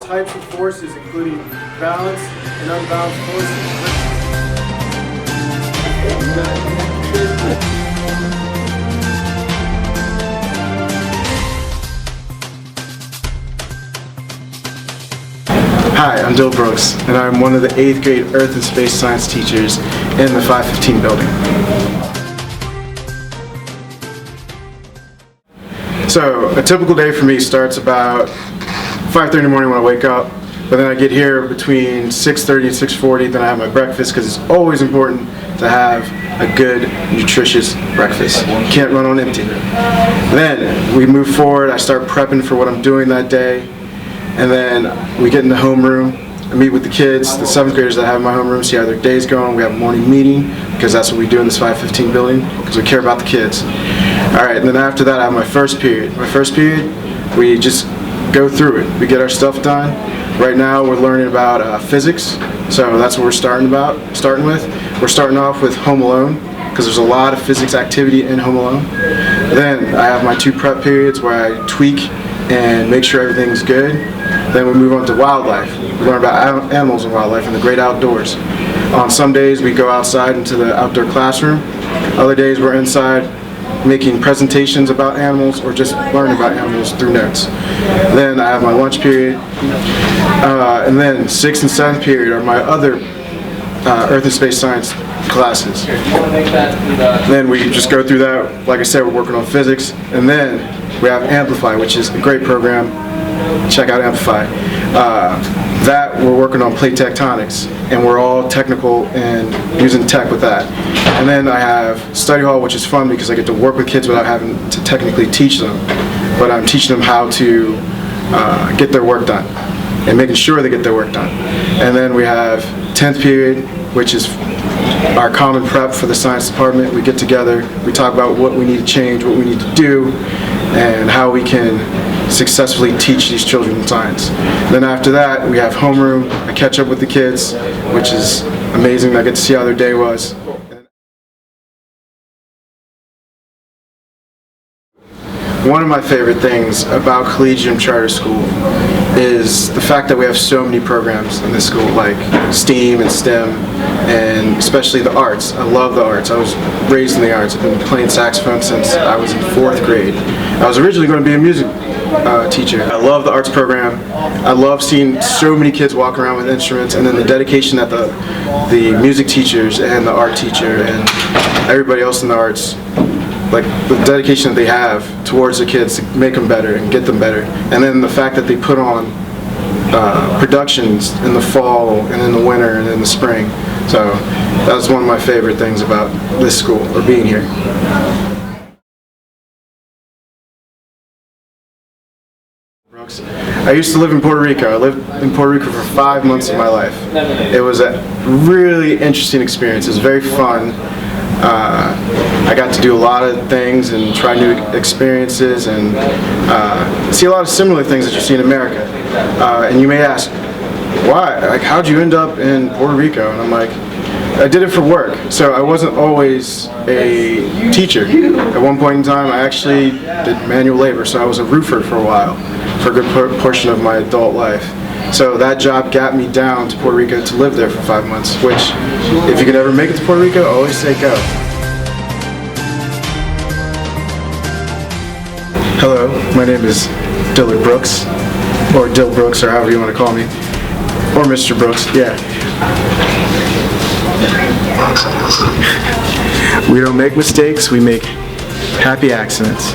types of forces, including balanced and unbalanced forces. Hi, I'm Dillard Brooks, and I'm one of the 8th grade Earth and Space Science teachers in the 515 building. So, a typical day for me starts about 5:30 in the morning when I wake up, but then I get here between 6:30 and 6:40, then I have my breakfast because it's always important to have a good, nutritious breakfast. You can't run on empty. Then we move forward, I start prepping for what I'm doing that day. And then we get in the homeroom, I meet with the kids, the 7th graders that have in my homeroom, see how their day's going. We have a morning meeting, because that's what we do in this 515 building, because we care about the kids. Alright, and then after that I have my first period. My first period, we just go through it. We get our stuff done. Right now we're learning about physics, so that's what we're starting with. We're starting off with Home Alone, because there's a lot of physics activity in Home Alone. Then I have my 2 prep periods where I tweak and make sure everything's good. Then we move on to wildlife. We learn about animals and wildlife and the great outdoors. On some days we go outside into the outdoor classroom. Other days we're inside making presentations about animals or just learning about animals through notes. Then I have my lunch period. And then 6th and 7th period are my other Earth and Space Science classes. Then we just go through that. Like I said, we're working on physics. And then we have Amplify, which is a great program. Check out Amplify. That we're working on plate tectonics, and we're all technical and using tech with that. And then I have Study Hall, which is fun because I get to work with kids without having to technically teach them, but I'm teaching them how to get their work done and making sure they get their work done. And then we have 10th period, which is our common prep for the science department. We get together, we talk about what we need to change, what we need to do, and how we can successfully teach these children science. Then after that, we have homeroom. I catch up with the kids, which is amazing. I get to see how their day was. One of my favorite things about Collegium Charter School is the fact that we have so many programs in this school, like STEAM and STEM, and especially the arts. I love the arts. I was raised in the arts. I've been playing saxophone since I was in 4th grade. I was originally going to be a music teacher. I love the arts program. I love seeing so many kids walk around with instruments, and then the dedication that the music teachers and the art teacher and everybody else in the arts, like the dedication that they have towards the kids to make them better and get them better. And then the fact that they put on productions in the fall and in the winter and in the spring. So that's one of my favorite things about this school, or being here. I used to live in Puerto Rico. I lived in Puerto Rico for 5 months of my life. It was a really interesting experience. It was very fun. I got to do a lot of things and try new experiences and see a lot of similar things that you see in America. And you may ask, why? Like, how'd you end up in Puerto Rico? And I'm like, I did it for work. So I wasn't always a teacher. At one point in time, I actually did manual labor. So I was a roofer for a while, for a good portion of my adult life. So that job got me down to Puerto Rico to live there for 5 months, which, if you could ever make it to Puerto Rico, always say go. Hello, my name is Dillard Brooks, or Dill Brooks, or however you want to call me, or Mr. Brooks, yeah. We don't make mistakes, we make happy accidents.